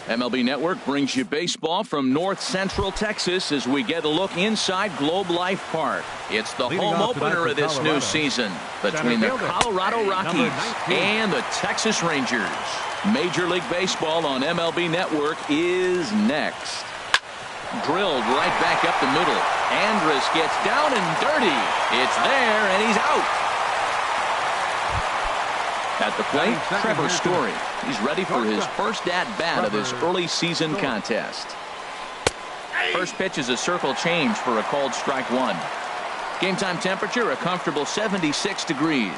MLB Network brings you baseball from North Central Texas as we get a look inside Globe Life Park. It's the home opener of this new season between the Colorado Rockies and the Texas Rangers. Major League Baseball on MLB Network is next. Drilled right back up the middle. Andrus gets down and dirty. It's there, and he's out. At the plate, Trevor Story. He's ready for his first at-bat of this early season contest. First pitch is a circle change for a called strike one. Game time temperature, a comfortable 76 degrees.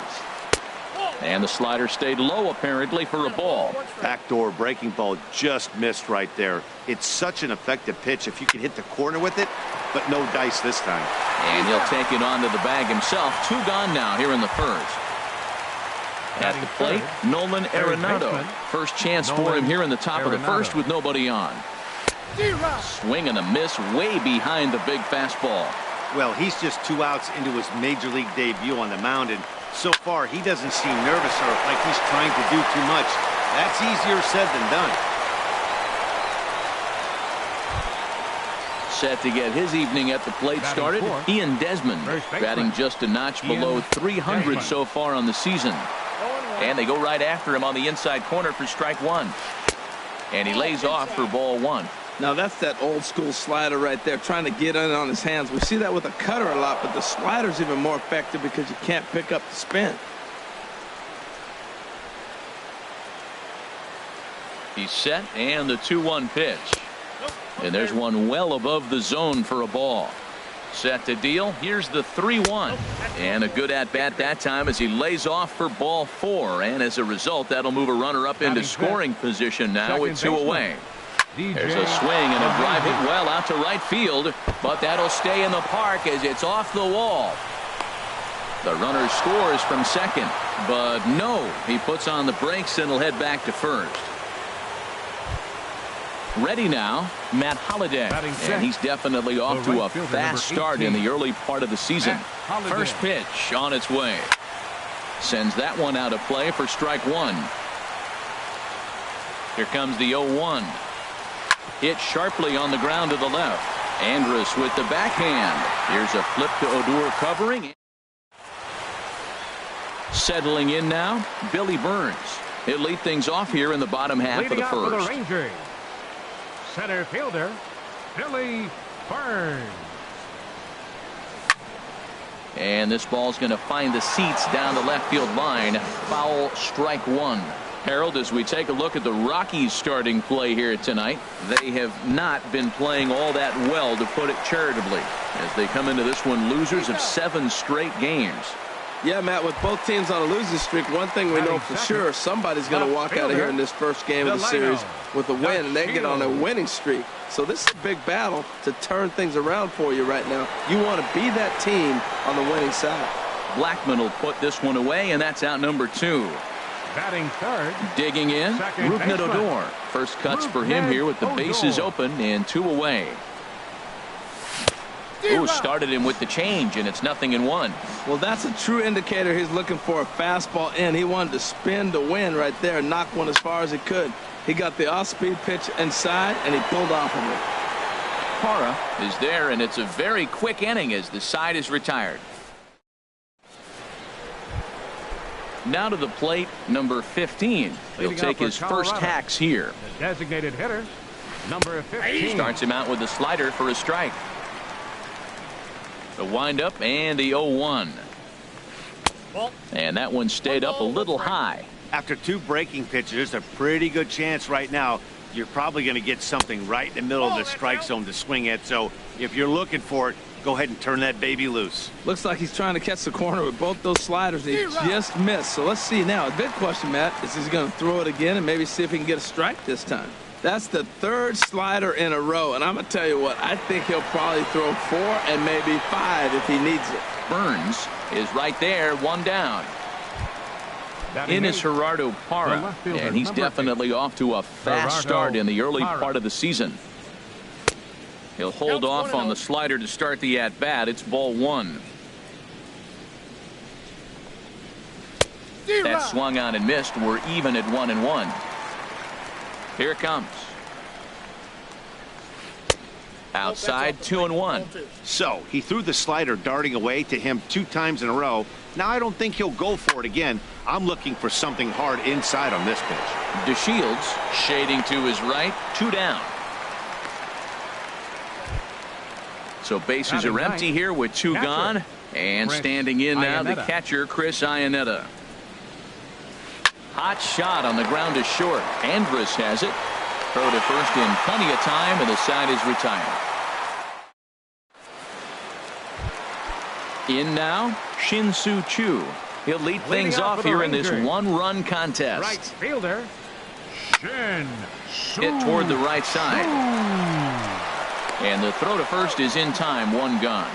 And the slider stayed low apparently for a ball. Backdoor breaking ball just missed right there. It's such an effective pitch if you can hit the corner with it, but no dice this time. And he'll take it onto the bag himself. Two gone now here in the first. At the plate, Nolan Arenado. First chance for him here in the top of the first with nobody on. Swing and a miss way behind the big fastball. Well, he's just 2 outs into his major league debut on the mound, and so far he doesn't seem nervous or like he's trying to do too much. That's easier said than done. Set to get his evening at the plate started, Ian Desmond, batting just a notch below 300 so far on the season. And they go right after him on the inside corner for strike one. And he lays off for ball one. Now that's that old school slider right there, trying to get in on his hands. We see that with a cutter a lot, but the slider's even more effective because you can't pick up the spin. He's set, and the 2-1 pitch. And there's one well above the zone for a ball. Set to deal. Here's the 3-1. And a good at-bat that time as he lays off for ball four. And as a result, that'll move a runner up into scoring position now with two away. There's a swing and a drive hit well out to right field. But that'll stay in the park as it's off the wall. The runner scores from second. But no, he puts on the brakes and will head back to first. Ready now, Matt Holliday, and he's definitely off to a fast start in the early part of the season. First pitch on its way. Sends that one out of play for strike one. Here comes the 0-1. Hit sharply on the ground to the left. Andrus with the backhand. Here's a flip to Odor covering. Settling in now, Billy Burns. He'll lead things off here in the bottom half of the first. Center fielder, Billy Burns. And this ball's going to find the seats down the left field line. Foul, strike one. Harold, as we take a look at the Rockies starting play here tonight, they have not been playing all that well, to put it charitably, as they come into this one losers of 7 straight games. Yeah, Matt, with both teams on a losing streak, one thing we know for sure, somebody's going to walk out of here in this first game of the series with a win, and they get on a winning streak. So this is a big battle to turn things around for you right now. You want to be that team on the winning side. Blackman will put this one away, and that's out number 2. Batting third. Digging in, Rougned Odor. First cuts for him here with the bases open and 2 away. Ooh, started him with the change, and it's 0-1. Well, that's a true indicator he's looking for a fastball in. He wanted to spin to win right there, knock one as far as he could. He got the off-speed pitch inside, and he pulled off of it. Parra is there, and it's a very quick inning as the side is retired. Now to the plate, number 15. He'll take his first hacks here. The designated hitter, number 15. Starts him out with the slider for a strike. The windup and the 0-1. And that one stayed up a little high. After 2 breaking pitches, a pretty good chance right now. You're probably going to get something right in the middle of the strike zone to swing at. So if you're looking for it, go ahead and turn that baby loose. Looks like he's trying to catch the corner with both those sliders. He just missed. So let's see now. The big question, Matt, is he's going to throw it again and maybe see if he can get a strike this time. That's the 3rd slider in a row, and I'm going to tell you what, I think he'll probably throw 4 and maybe 5 if he needs it. Burns is right there, 1 down. In is Gerardo Parra, and he's definitely off to a fast start in the early part of the season. He'll hold off on the slider to start the at-bat. It's ball 1. That swung on and missed. We're even at 1-1. Here it comes. Outside, 2-1. So he threw the slider darting away to him 2 times in a row. Now I don't think he'll go for it again. I'm looking for something hard inside on this pitch. DeShields shading to his right, 2 down. So bases are empty here with 2 gone. And standing in now, the catcher, Chris Iannetta. Hot shot on the ground to short. Andrus has it. Throw to first in plenty of time, and the side is retired. In now, Shin-Soo Choo. He'll lead things off here in this 1-run contest. Right fielder, Shin-Soo. Hit toward the right side. And the throw to first is in time, 1 gone.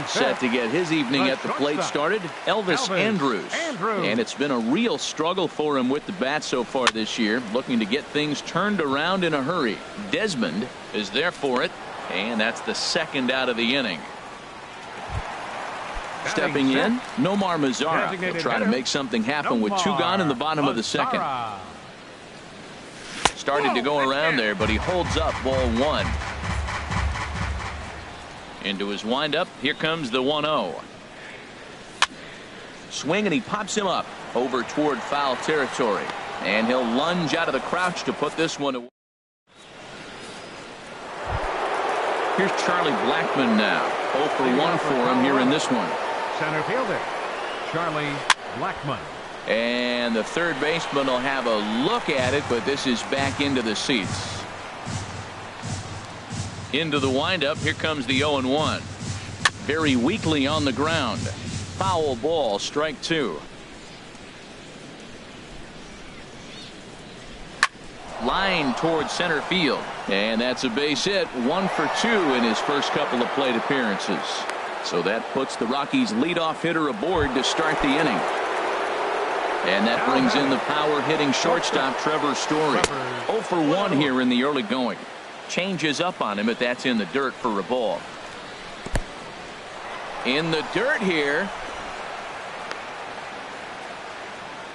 Set to get his evening at the plate started, Elvis Andrus. And it's been a real struggle for him with the bat so far this year, looking to get things turned around in a hurry. Desmond is there for it, and that's the 2nd out of the inning. Stepping in, Nomar Mazara. He'll try to make something happen with 2 gone in the bottom of the 2nd. Started to go around there, but he holds up ball 1. Into his windup. Here comes the 1-0. Swing, and he pops him up over toward foul territory. And he'll lunge out of the crouch to put this one away. Here's Charlie Blackmon now. 0 for 1 for him here in this one. Center fielder, Charlie Blackmon. And the third baseman will have a look at it, but this is back into the seats. Into the windup. Here comes the 0-1. Very weakly on the ground. Foul ball, strike 2. Line towards center field. And that's a base hit. 1 for 2 in his first couple of plate appearances. So that puts the Rockies' leadoff hitter aboard to start the inning. And that brings in the power hitting shortstop Trevor Story. 0 for 1 here in the early going. Changes up on him, but that's in the dirt for a ball. In the dirt here.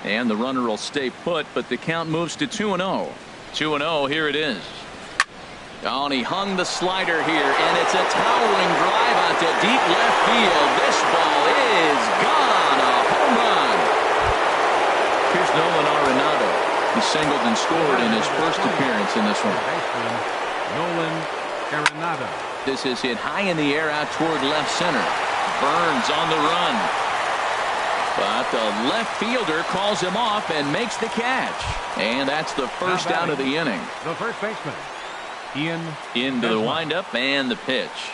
And the runner will stay put, but the count moves to 2-0. 2-0, here it is. Oh, and he hung the slider here, and it's a towering drive out to deep left field. This ball is gone. A home run. Here's Nolan Arenado. He singled and scored in his first appearance in this one. Nolan Arenado. This is hit high in the air out toward left center. Burns on the run. But the left fielder calls him off and makes the catch. And that's the first out of the inning. The first baseman, Ian. Into the windup and the pitch.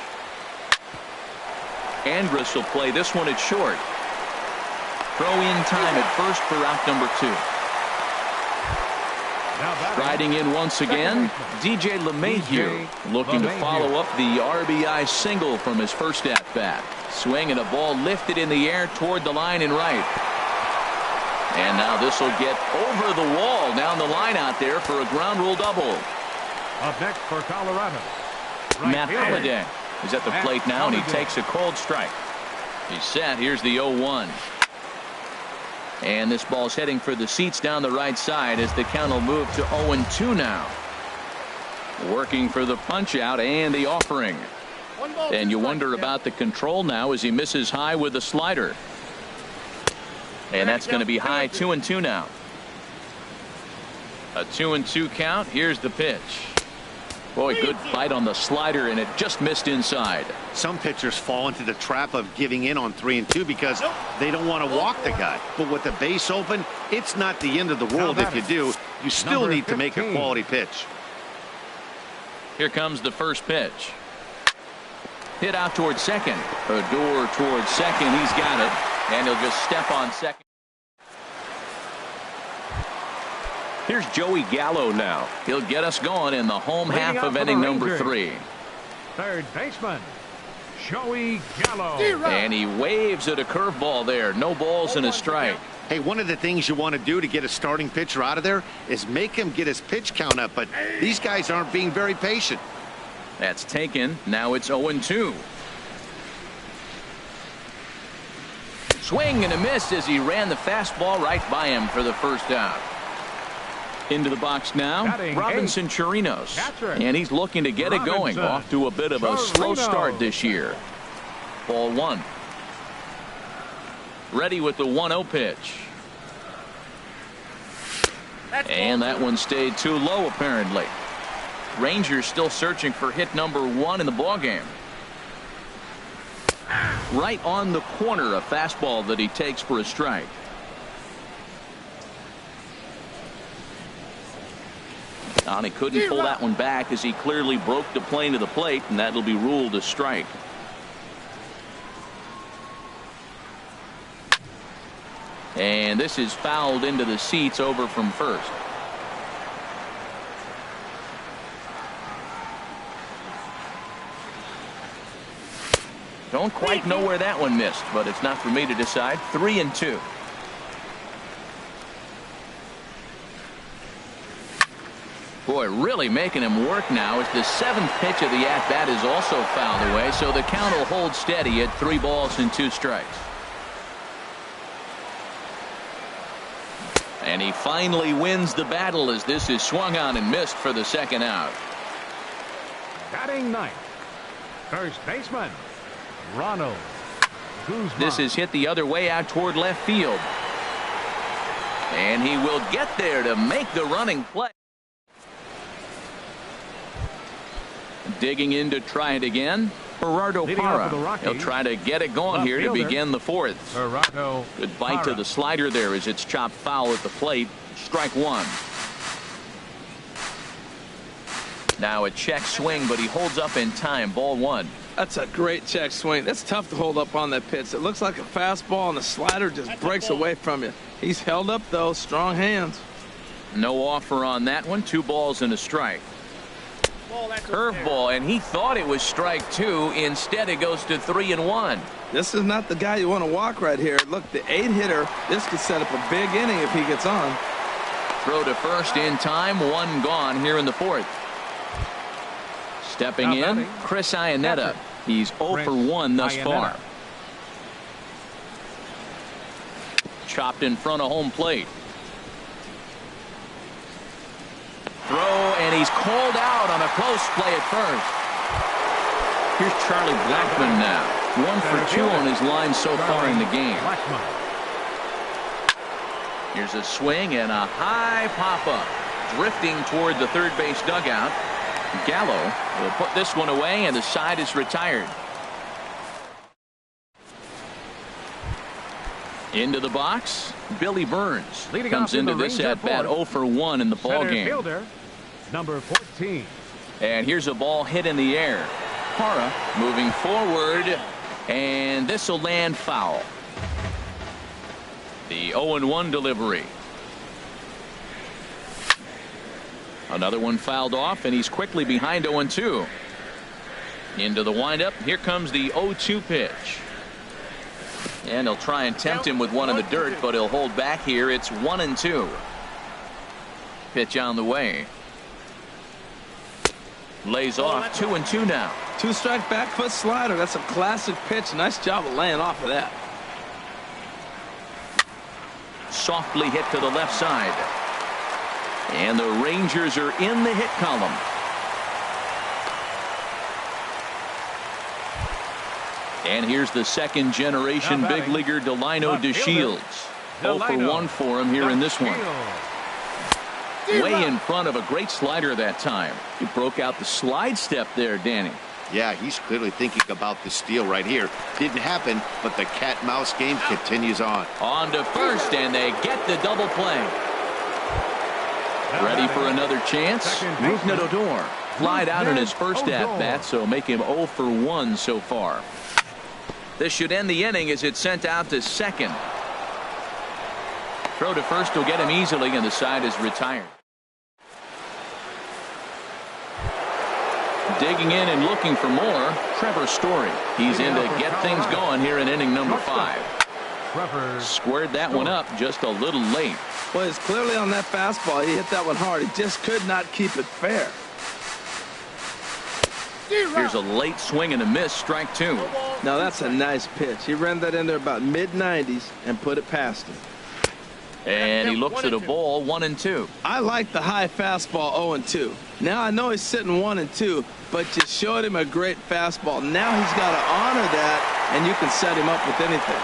Andrus will play this one at short. Throw in time at first for out number 2. Riding in once again, DJ LeMahieu, looking to follow up the RBI single from his first at-bat. Swing and a ball lifted in the air toward the line and right. And now this will get over the wall down the line out there for a ground rule double. Up next for Colorado, Matt Holliday is at the plate now, and he takes a cold strike. He's set. Here's the 0-1. And this ball's heading for the seats down the right side as the count will move to 0-2 now. Working for the punch out and the offering. And you wonder about the control now as he misses high with the slider. And that's going to be high. 2-2 now. A 2-2 count. Here's the pitch. Boy, good bite on the slider, and it just missed inside. Some pitchers fall into the trap of giving in on 3-2 because they don't want to walk the guy. But with the base open, it's not the end of the world if you do. You still need to make a quality pitch. Here comes the first pitch. Hit out towards second. Odor towards second. He's got it. And he'll just step on second. Here's Joey Gallo now. He'll get us going in the home half of inning number 3. Third baseman, Joey Gallo. And he waves at a curveball there. No balls and a strike. Hey, one of the things you want to do to get a starting pitcher out of there is make him get his pitch count up. But these guys aren't being very patient. That's taken. Now it's 0-2. Swing and a miss as he ran the fastball right by him for the first out. Into the box now, Batting Robinson Chirinos. Catcher. And he's looking to get it going. Robinson Off to a bit of a slow Chirinos. start this year. Ball one. Ready with the 1-0 pitch. And that one stayed too low, apparently. Rangers still searching for hit number 1 in the ballgame. Right on the corner, a fastball that he takes for a strike. And he couldn't pull that one back as he clearly broke the plane to the plate, and that'll be ruled a strike. And this is fouled into the seats over from first. Don't quite know where that one missed, but it's not for me to decide. 3-2. Boy, really making him work now as the 7th pitch of the at-bat is also fouled away, so the count will hold steady at 3 balls and 2 strikes. And he finally wins the battle as this is swung on and missed for the 2nd out. Batting ninth, first baseman, Ronald Guzman. This is hit the other way out toward left field. And he will get there to make the running play. Digging in to try it again, Gerardo Leading off for the Parra. Rockies, He'll try to get it going here to fielder, begin the 4th. Gerardo Good bite to Parra. the slider there as it's chopped foul at the plate. Strike 1. Now a check swing, but he holds up in time. Ball 1. That's a great check swing. That's tough to hold up on that pitch. It looks like a fastball, and the slider just breaks away from you. He's held up, though. Strong hands. No offer on that one. 2 balls and a strike. Curveball, and he thought it was strike 2. Instead, it goes to 3-1. This is not the guy you want to walk right here. Look, the 8-hitter, this could set up a big inning if he gets on. Throw to first in time. 1 gone here in the 4th. Stepping in, Chris Iannetta. He's 0 for 1 thus far. Chopped in front of home plate. Throw, and he's called out on a close play at first. Here's Charlie Blackmon now. 1 for 2 on his line so far in the game. Here's a swing and a high pop-up. Drifting toward the third base dugout. Gallo will put this one away, and the side is retired. Into the box, Billy Burns Leading comes off in into the this Ranger at-bat fourth. 0 for 1 in the Center ballgame. fielder, number 14. And here's a ball hit in the air. Parra moving forward, and this will land foul. The 0-1 delivery. Another one fouled off, and he's quickly behind 0-2. Into the windup. Here comes the 0-2 pitch. And he'll try and tempt him with one in the dirt, but he'll hold back here. It's 1-2. Pitch on the way. Lays off. 2-2 now. 2-strike back foot slider. That's a classic pitch. Nice job of laying off of that. Softly hit to the left side. And the Rangers are in the hit column. And here's the 2nd generation big leaguer Delino DeShields. 0 for 1 for him here in this one. Way in front of a great slider that time. He broke out the slide step there, Danny. Yeah, he's clearly thinking about the steal right here. Didn't happen, but the cat-mouse game continues on. On to first, and they get the double play. Ready for another chance? Rougned Odor flied out in his first at-bat, so make him 0 for 1 so far. This should end the inning as it's sent out to second. Throw to first will get him easily, and the side is retired. Digging in and looking for more, Trevor Story. He's in to get things going here in inning number 5. Squared that one up just a little late. Well, he's clearly on that fastball. He hit that one hard. He just could not keep it fair. Here's a late swing and a miss, strike 2. Now that's a nice pitch. He ran that in there about mid-90s and put it past him. And he looks at a ball 1-2. I like the high fastball 0-2. Now I know he's sitting 1-2, but you showed him a great fastball. Now he's got to honor that, and you can set him up with anything.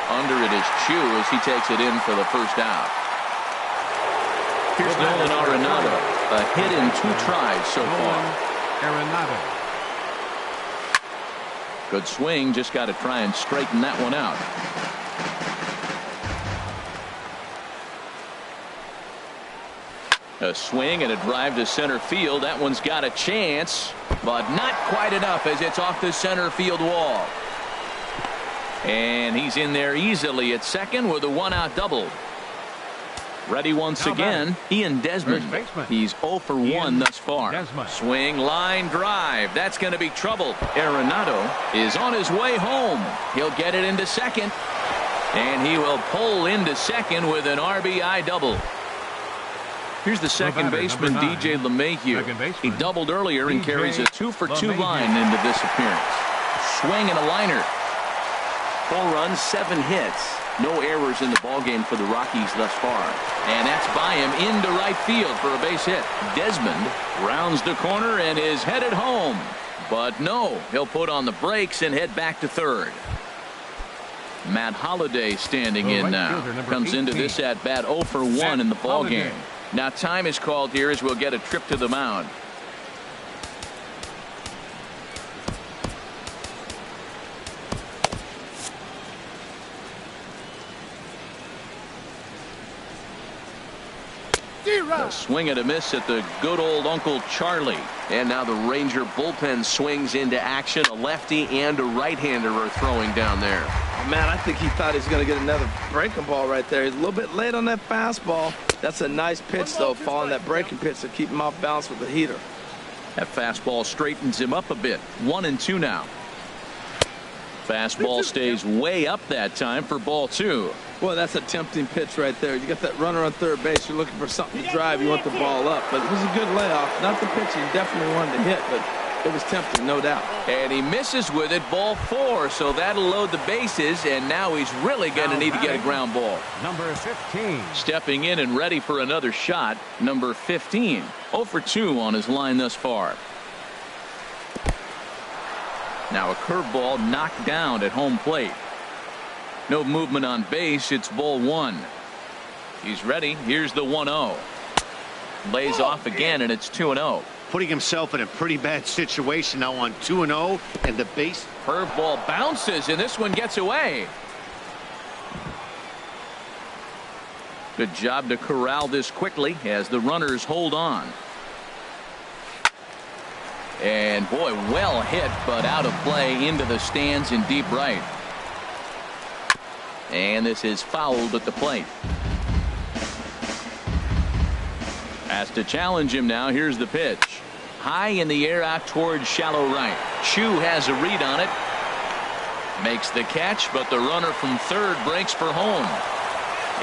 Under it is Chu as he takes it in for the first out. Here's Nolan Arenado. A hit in 2 tries so far. Arenado. Good swing. Just got to try and straighten that one out. A swing and a drive to center field. That one's got a chance, but not quite enough as it's off the center field wall. And he's in there easily at second with a 1-out double. Ready once again, Ian Desmond. He's 0 for 1 thus far. Swing, line, drive. That's going to be trouble. Arenado is on his way home. He'll get it into second. And he will pull into second with an RBI double. Here's the second baseman, DJ LeMahieu. He doubled earlier and carries a 2 for 2 line into this appearance. Swing and a liner. 4 runs, 7 hits. No errors in the ballgame for the Rockies thus far. And that's by him into right field for a base hit. Desmond rounds the corner and is headed home. But no, he'll put on the brakes and head back to third. Matt Holliday standing in now. Comes into this at bat 0 for 1 in the ballgame. Now time is called here as we'll get a trip to the mound. A swing and a miss at the good old Uncle Charlie. And now the Ranger bullpen swings into action. A lefty and a right-hander are throwing down there. Oh, man, I think he thought he was going to get another breaking ball right there. He's a little bit late on that fastball. That's a nice pitch, though, following that breaking pitch to keep him off balance with the heater. That fastball straightens him up a bit. 1-2 now. Fastball stays way up that time for ball 2. Boy, that's a tempting pitch right there. You got that runner on third base. You're looking for something to drive. You want the ball up. But it was a good layoff. Not the pitch he definitely wanted to hit, but it was tempting, no doubt. And he misses with it, ball 4. So that'll load the bases, and now he's really going to need to get a ground ball. Number 15. Stepping in and ready for another shot, number 15. 0 for 2 on his line thus far. Now a curveball knocked down at home plate. No movement on base. It's ball 1. He's ready. Here's the 1-0. Lays off again, and it's 2-0. Putting himself in a pretty bad situation now on 2-0, and the base. Curveball bounces, and this one gets away. Good job to corral this quickly as the runners hold on. And boy, well hit, but out of play into the stands in deep right. And this is fouled at the plate. Has to challenge him now. Here's the pitch. High in the air out towards shallow right. Chu has a read on it. Makes the catch, but the runner from third breaks for home.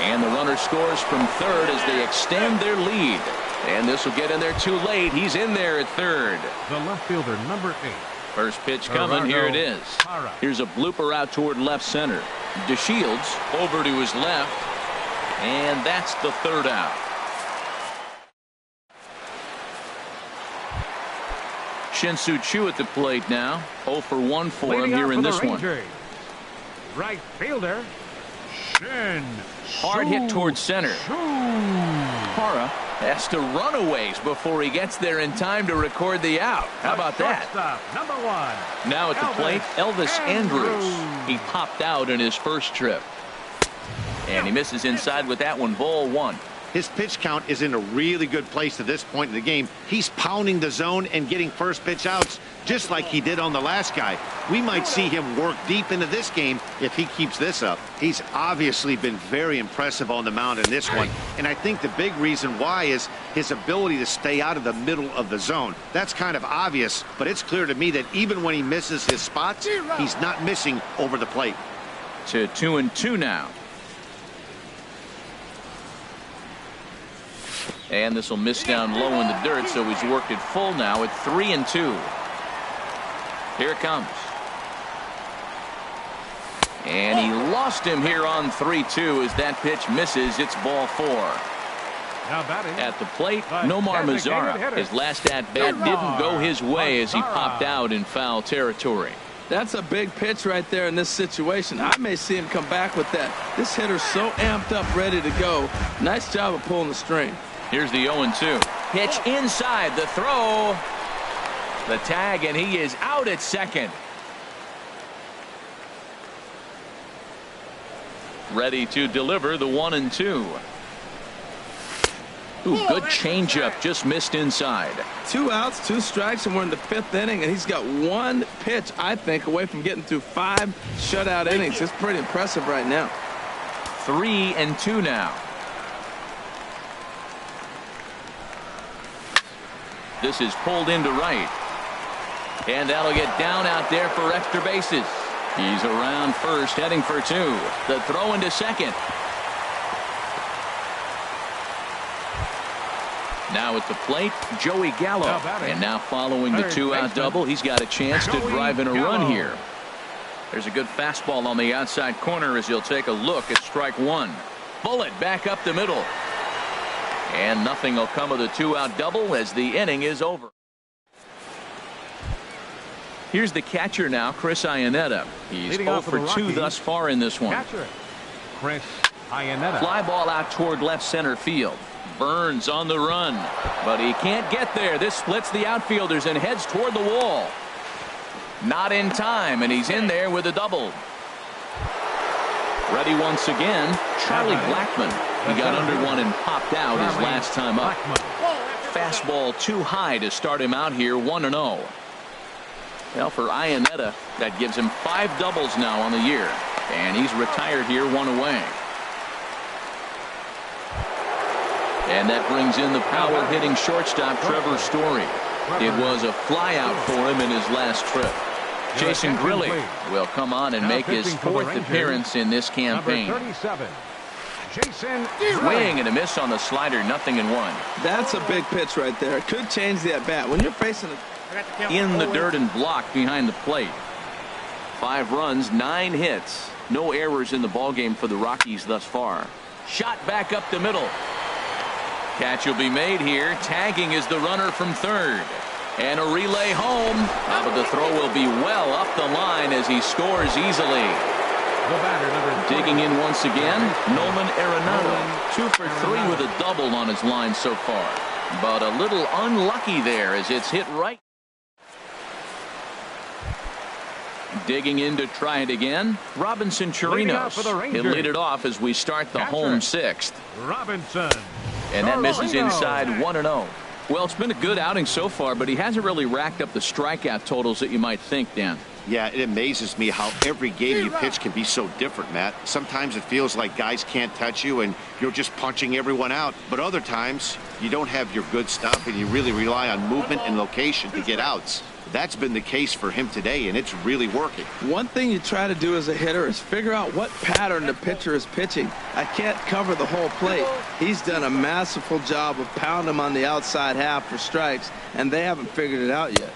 And the runner scores from third as they extend their lead. And this will get in there too late. He's in there at third. The left fielder, number 8. First pitch coming. Here it is. Here's a blooper out toward left center. DeShields over to his left. And that's the third out. Shin-Soo Choo at the plate now. 0 for 1 for him here in this one. Right fielder, Shin. Hard hit towards center. Hara has to run a ways before he gets there in time to record the out. How about that? Number 1. Now at the plate, Elvis Andrus. He popped out in his first trip. And he misses inside with that one. Ball 1. His pitch count is in a really good place at this point in the game. He's pounding the zone and getting first pitch outs just like he did on the last guy. We might see him work deep into this game if he keeps this up. He's obviously been very impressive on the mound in this one. And I think the big reason why is his ability to stay out of the middle of the zone. That's kind of obvious, but it's clear to me that even when he misses his spots, he's not missing over the plate. To 2-2 now. And this will miss down low in the dirt, so he's worked it full now at 3-2. Here it comes. And he lost him here on 3-2 as that pitch misses. It's ball 4. Now batting At the plate, Nomar Mazara. His last at-bat didn't go his way as he popped out in foul territory. That's a big pitch right there in this situation. I may see him come back with that. This hitter's so amped up, ready to go. Nice job of pulling the string. Here's the 0-2. Pitch inside, the throw. The tag, and he is out at second. Ready to deliver the 1-2. Ooh, good changeup, just missed inside. 2 outs, 2 strikes, and we're in the 5th inning, and he's got 1 pitch, I think, away from getting through 5 shutout innings. It's pretty impressive right now. 3-2 now. This is pulled into right. And that'll get down out there for extra bases. He's around first, heading for 2. The throw into second. Now at the plate, Joey Gallo. And now following the 2-out double, he's got a chance to drive in a run here. There's a good fastball on the outside corner as he'll take a look at strike 1. Bullet back up the middle. And nothing will come of the 2-out double as the inning is over. Here's the catcher now, Chris Iannetta. He's 0 for 2 thus far in this one. Catcher, Chris Iannetta. Fly ball out toward left center field. Burns on the run, but he can't get there. This splits the outfielders and heads toward the wall. Not in time, and he's in there with a double. Ready once again, Charlie Blackmon. He got under one and popped out his last time up. Fastball too high to start him out here, 1-0. Well, for Iannetta, that gives him 5 doubles now on the year, and he's retired here 1 away. And that brings in the power-hitting shortstop, Trevor Story. It was a flyout for him in his last trip. Jason Grilli will come on and make his 4th appearance in this campaign. Swing and a miss on the slider, 0-1. That's a big pitch right there. It could change the at-bat. When you're facing in the dirt and blocked behind the plate. 5 runs, 9 hits. No errors in the ballgame for the Rockies thus far. Shot back up the middle. Catch will be made here. Tagging is the runner from third. And a relay home. But the throw will be well up the line as he scores easily. Digging in once again, Nolan Arenado. 2 for 3 with a double on his line so far. But a little unlucky there as it's hit right. Digging in to try it again, Robinson Chirinos. He'll lead it off as we start the home 6th. Robinson. And that misses inside, 1-0. Well, it's been a good outing so far, but he hasn't really racked up the strikeout totals that you might think, Dan. Yeah, it amazes me how every game you pitch can be so different, Matt. Sometimes it feels like guys can't touch you and you're just punching everyone out. But other times, you don't have your good stuff and you really rely on movement and location to get outs. That's been the case for him today, and it's really working. One thing you try to do as a hitter is figure out what pattern the pitcher is pitching. I can't cover the whole plate. He's done a masterful job of pounding him on the outside half for strikes, and they haven't figured it out yet.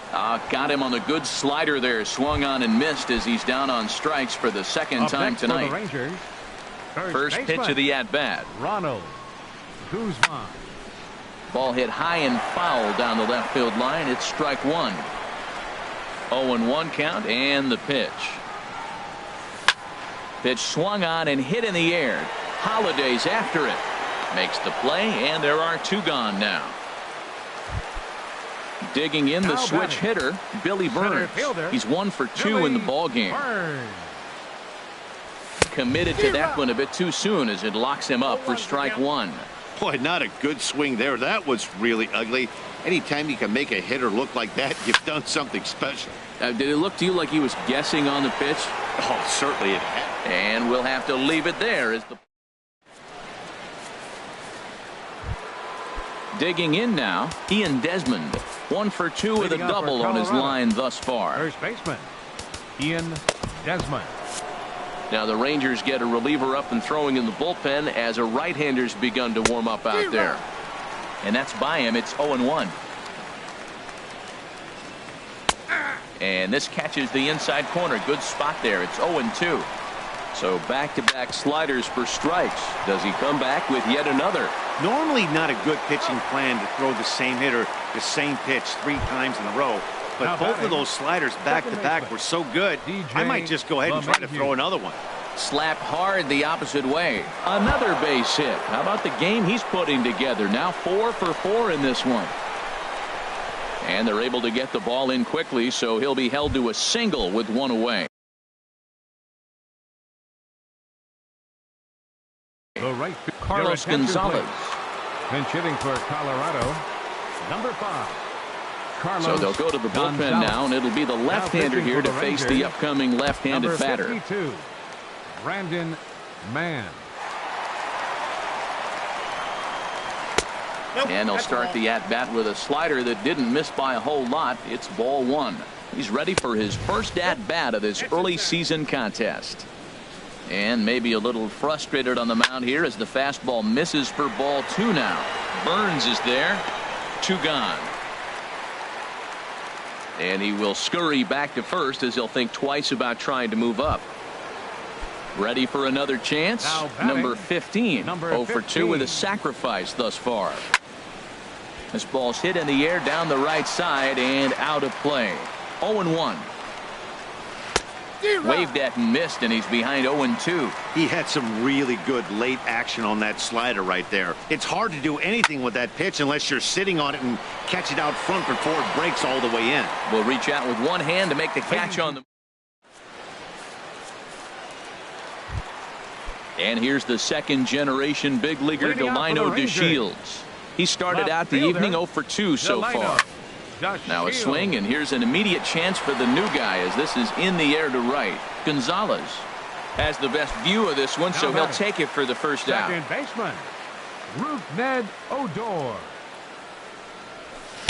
Got him on the good slider there. Swung on and missed as he's down on strikes for the second time tonight. First pitch of the at-bat. Ronald Guzman. Ball hit high and foul down the left field line. It's strike 1. 0-1 count, and the pitch. Pitch swung on and hit in the air. Holiday's after it. Makes the play, and there are 2 gone now. Digging in the switch hitter, Billy Burns. He's 1 for 2 in the ballgame. Committed to that one a bit too soon as it locks him up for strike 1. Boy, not a good swing there. That was really ugly. Anytime you can make a hitter look like that, you've done something special. Did it look to you like he was guessing on the pitch? Oh, certainly it had. And we'll have to leave it there as the digging in now, Ian Desmond. 1 for 2 with a double on his line thus far. First baseman, Ian Desmond. Now the Rangers get a reliever up and throwing in the bullpen as a right-hander's begun to warm up out there. And that's by him. It's 0-1. And this catches the inside corner. Good spot there. It's 0-2. So back-to-back sliders for strikes. Does he come back with yet another? Normally not a good pitching plan to throw the same hitter the same pitch 3 times in a row. But both of those sliders back-to-back were so good, I might just go ahead and try to throw another one. Slapped hard the opposite way. Another base hit. How about the game he's putting together? Now 4 for 4 in this one. And they're able to get the ball in quickly, so he'll be held to a single with 1 away. The right Carlos Gonzalez. Pinch hitting for Colorado. Number 5. Carlos So they'll go to the bullpen Gonzalez. now, and it'll be the left-hander pitching here for to the face the Rangers. upcoming left-handed Number batter. 52. Brandon Mann. And he'll start the at-bat with a slider that didn't miss by a whole lot. It's ball 1. He's ready for his first at-bat of this early season contest. And maybe a little frustrated on the mound here as the fastball misses for ball 2 now. Burns is there. 2 gone. And he will scurry back to first as he'll think twice about trying to move up. Ready for another chance. Number 15. 0 for 2 with a sacrifice thus far. This ball's hit in the air down the right side and out of play. 0-1. Waved at and missed, and he's behind 0-2. He had some really good late action on that slider right there. It's hard to do anything with that pitch unless you're sitting on it and catch it out front before it breaks all the way in. Will reach out with one hand to make the catch on the. And here's the second generation big leaguer Delino DeShields. He started out the evening 0 for 2 so far. Now a swing, and here's an immediate chance for the new guy as this is in the air to right. Gonzalez has the best view of this one, so he'll take it for the first out. Second baseman, Rougned Odor.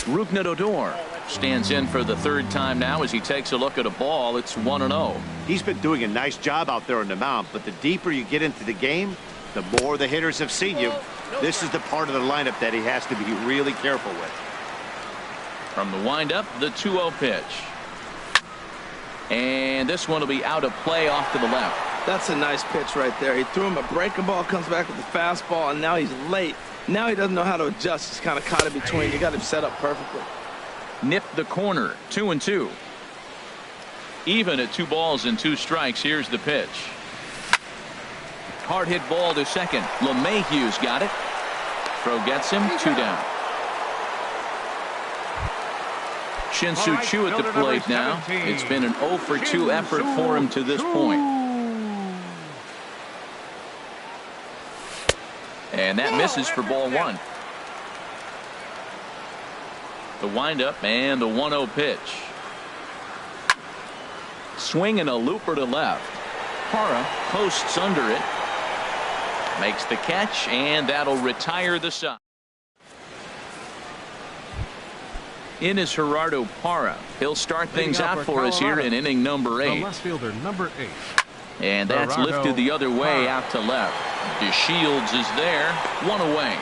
Rougned Odor stands in for the 3rd time now as he takes a look at a ball. It's 1-0. He's been doing a nice job out there on the mound, but the deeper you get into the game, the more the hitters have seen you. This is the part of the lineup that he has to be really careful with. From the windup, the 2-0 pitch. And this one will be out of play off to the left. That's a nice pitch right there. He threw him a breaking ball, comes back with the fastball, and now he's late. Now he doesn't know how to adjust. He's kind of caught in between. You got him set up perfectly. Nipped the corner. 2-2. Even at 2 balls and 2 strikes. Here's the pitch. Hard hit ball to second. LeMahieu's got it. Throw gets him. 2 down. Shin-Soo Choo at the plate now. It's been an 0 for 2 effort for him to this point. And that misses for ball 1. The windup and the 1-0 pitch. Swing and a looper to left. Parra posts under it. Makes the catch, and that'll retire the side. In is Gerardo Parra. He'll start things out for us here in inning number 8. The left fielder, number 8. And that's Gerardo lifted the other way Parra. out to left. DeShields is there. 1 away.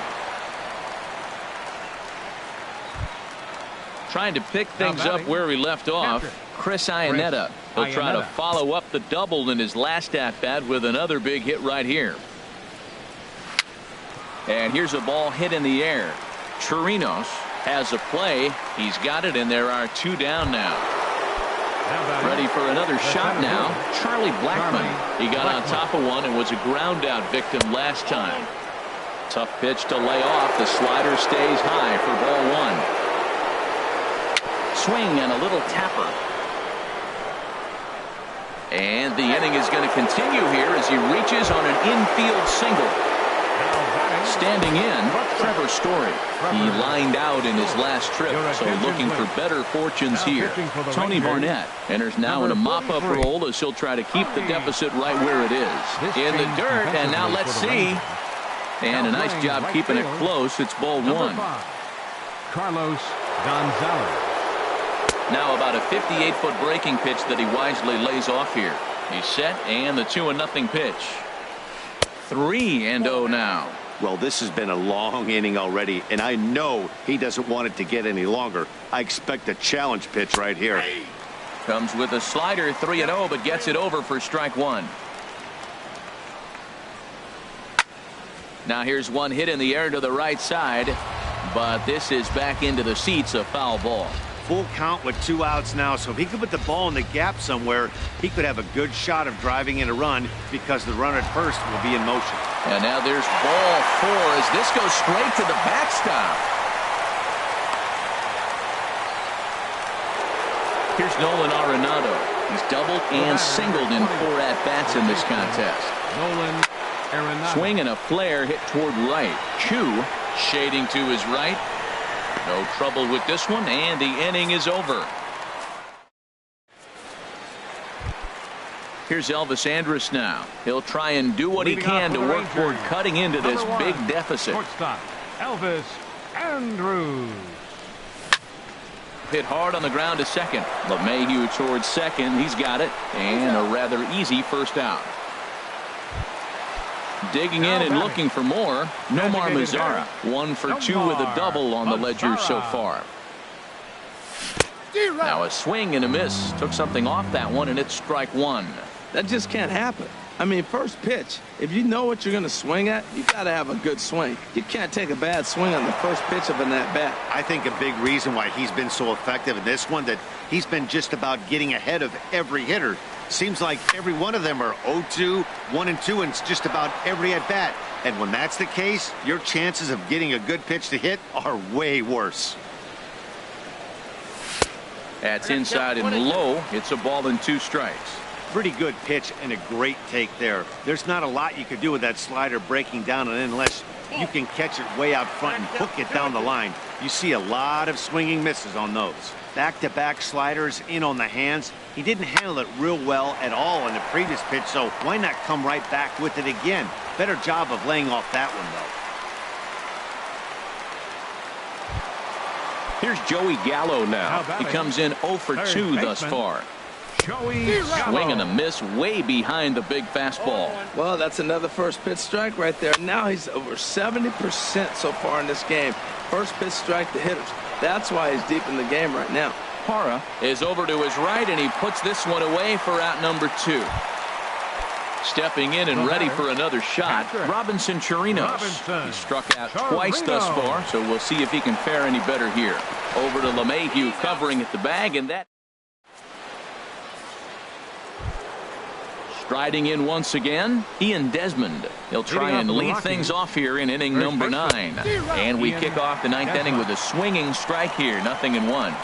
Trying to pick things up where we left off. Chris Iannetta. He'll try to follow up the double in his last at-bat with another big hit right here. And here's a ball hit in the air. Chirinos has a play. He's got it, and there are 2 down now. Ready for another shot now. Charlie Blackmon. He got on top of one and was a ground out victim last time. Tough pitch to lay off. The slider stays high for ball 1. Swing and a little tapper. And the inning is going to continue here as he reaches on an infield single. Standing in, Trevor Story. He lined out in his last trip, so looking for better fortunes here. Tony Barnett enters now in a mop-up role as he'll try to keep the deficit right where it is. In the dirt, and now let's see. And a nice job keeping it close. It's ball 1. Carlos Gonzalez. Now about a 58-foot breaking pitch that he wisely lays off here. He's set, and the 2-0 pitch. 3-0 now. Well, this has been a long inning already, and I know he doesn't want it to get any longer. I expect a challenge pitch right here. Comes with a slider, 3-0, but gets it over for strike 1. Now here's one hit in the air to the right side, but this is back into the seats, a foul ball. Full count with 2 outs now, so if he could put the ball in the gap somewhere, he could have a good shot of driving in a run because the runner at first will be in motion. And now there's ball 4 as this goes straight to the backstop. Here's Nolan Arenado. He's doubled and singled in 4 at-bats in this contest. Nolan Arenado. Swing and a flare hit toward right. Chu shading to his right. No trouble with this one, and the inning is over. Here's Elvis Andrus now. He'll try and do what he can to work toward cutting into this big deficit. Shortstop, Elvis Andrus. Hit hard on the ground to second. LeMahieu towards second. He's got it, and a rather easy first out. Digging in and looking for more, Nomar Mazara. 1 for 2 with a double on the ledger so far. Now a swing and a miss. Took something off that one, and it's strike 1. That just can't happen. I mean, first pitch, if you know what you're going to swing at, you got to have a good swing. You can't take a bad swing on the first pitch of an at-bat. I think a big reason why he's been so effective in this one, that he's been just about getting ahead of every hitter. Seems like every one of them are 0-2, 1-2, and it's just about every at-bat. And when that's the case, your chances of getting a good pitch to hit are way worse. That's inside and low. It's a ball and 2 strikes. Pretty good pitch and a great take there. There's not a lot you could do with that slider breaking down, and unless you can catch it way out front and hook it down the line. You see a lot of swinging misses on those. Back-to-back sliders in on the hands. He didn't handle it real well at all in the previous pitch, so why not come right back with it again? Better job of laying off that one, though. Here's Joey Gallo now. He comes in 0 for 2 thus far. Swing and a miss way behind the big fastball. Well, that's another first pitch strike right there. Now he's over 70% so far in this game. First pitch strike to hitters. That's why he's deep in the game right now. Parra is over to his right, and he puts this one away for out number 2. Stepping in and ready for another shot, Robinson Chirinos. He struck out twice thus far, so we'll see if he can fare any better here. Over to LeMahieu covering at the bag, and that striding in once again, Ian Desmond. He'll try and lead things off here in inning number 9. And we kick off the 9th inning with a swinging strike here, 0-1.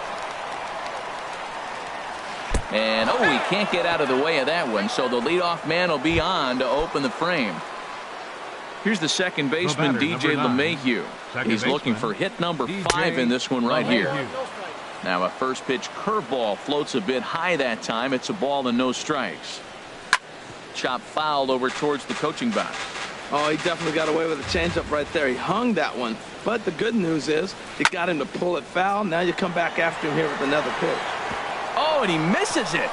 And he can't get out of the way of that one, so the leadoff man will be on to open the frame. Here's the second baseman, DJ LeMahieu. He's looking for hit number 5 in this one right here. Now a first pitch curveball floats a bit high that time. It's a ball and no strikes. Chop fouled over towards the coaching box. Oh, he definitely got away with a changeup right there. He hung that one. But the good news is it got him to pull it foul. Now you come back after him here with another pitch. Oh, and he misses it.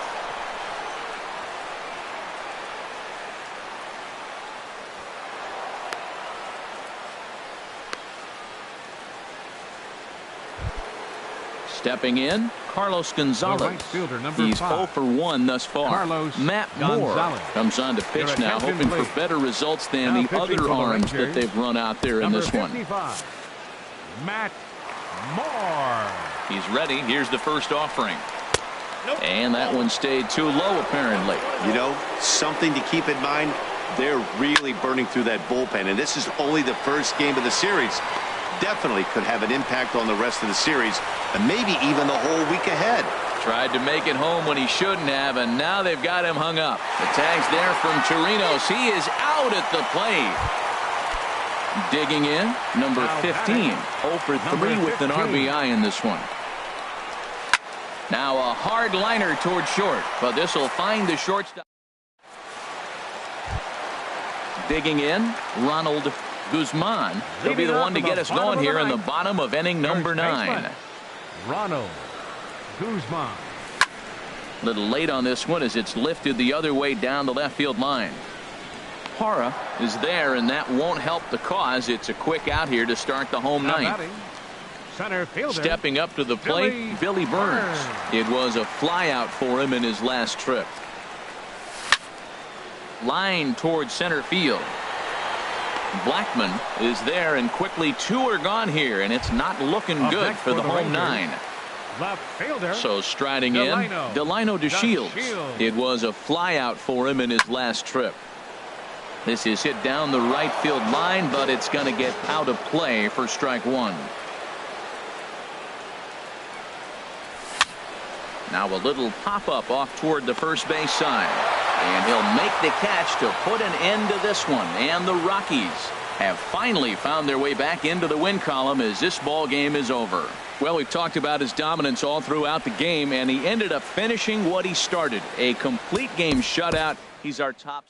Stepping in, Carlos Gonzalez. He's 0 for 1 thus far. Matt Moore comes on to pitch now, hoping for better results than the other arms that they've run out there in this one. Matt Moore. He's ready. Here's the first offering. And that one stayed too low, apparently. You know, something to keep in mind, they're really burning through that bullpen, and this is only the first game of the series. Definitely could have an impact on the rest of the series, and maybe even the whole week ahead. Tried to make it home when he shouldn't have, and now they've got him hung up. The tag's there from Chirinos. He is out at the plate. Digging in, number 15. 0 for 3 with an RBI in this one. Now a hard liner toward short, but this will find the shortstop. Digging in, Ronald Guzman. He'll be the one to get us going here in the bottom of inning number 9. Ronald Guzman. A little late on this one as it's lifted the other way down the left field line. Parra is there, and that won't help the cause. It's a quick out here to start the home 9th. Center fielder. Stepping up to the plate, Billy Burns. It was a fly out for him in his last trip. Line towards center field. Blackman is there, and quickly 2 are gone here, and it's not looking Up good next for the home Rangers, 9. Left fielder. So striding in, Delino DeShields. It was a flyout for him in his last trip. This is hit down the right field line, but it's going to get out of play for strike 1. Now a little pop-up off toward the first base side. And he'll make the catch to put an end to this one. And the Rockies have finally found their way back into the win column as this ball game is over. Well, we've talked about his dominance all throughout the game, and he ended up finishing what he started. A complete game shutout. He's our top